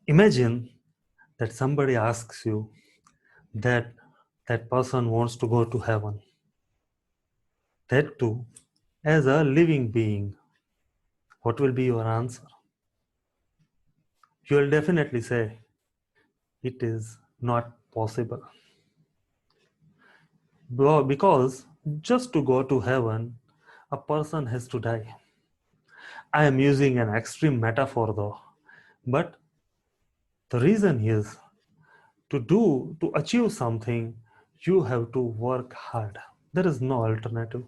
Imagine that somebody asks you that that person wants to go to heaven, that too as a living being. What will be your answer? You will definitely say it is not possible. Because just to go to heaven, a person has to die. I am using an extreme metaphor though, but the reason is to achieve something, you have to work hard. There is no alternative.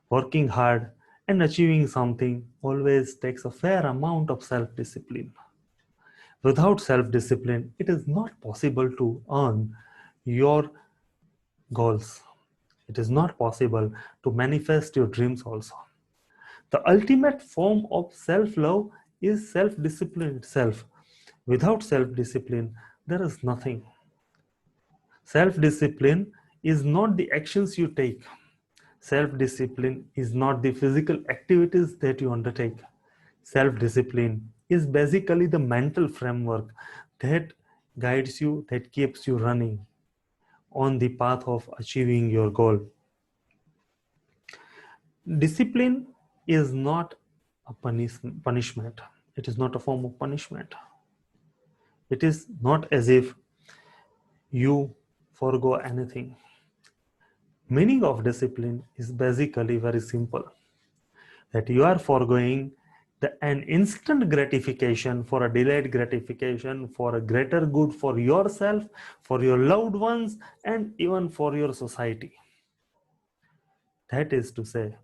Working hard and achieving something always takes a fair amount of self-discipline. Without self-discipline, it is not possible to earn your goals. It is not possible to manifest your dreams also. The ultimate form of self-love is self-discipline itself. Without self-discipline, there is nothing. Self-discipline is not the actions you take. Self-discipline is not the physical activities that you undertake. Self-discipline is basically the mental framework that guides you, that keeps you running on the path of achieving your goal. Discipline is not a punishment. It is not a form of punishment. It is not as if you forego anything. Meaning of discipline is basically very simple, that you are foregoing an instant gratification for a delayed gratification, for a greater good for yourself, for your loved ones, and even for your society. That is to say,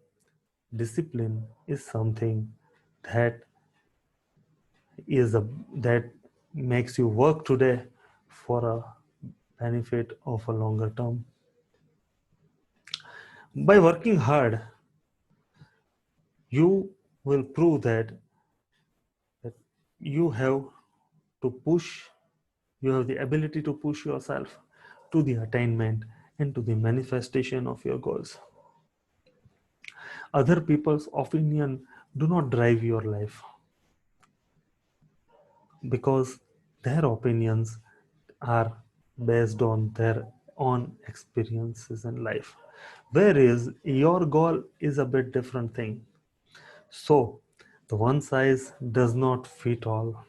discipline is something that that makes you work today for a benefit of a longer term. By working hard, you will prove that you have to push, you have the ability to push yourself to the attainment and to the manifestation of your goals. Other people's opinion do not drive your life, because their opinions are based on their own experiences in life, whereas your goal is a bit different thing. So the one size does not fit all.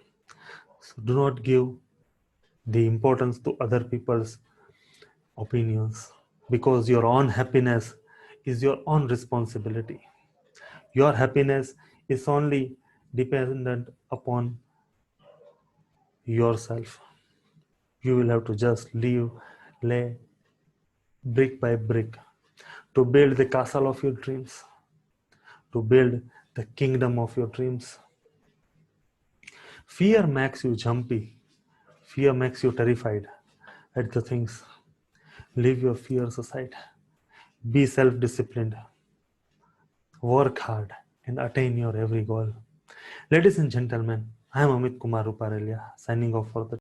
So do not give the importance to other people's opinions, because your own happiness is your own responsibility. Your happiness is only dependent upon yourself. You will have to just lay brick by brick to build the castle of your dreams, to build the kingdom of your dreams. Fear makes you jumpy. Fear makes you terrified at the things. Leave your fears aside. Be self-disciplined. Work hard and attain your every goal. Ladies and gentlemen, I am Amit Kumar Ruparelia, signing off for the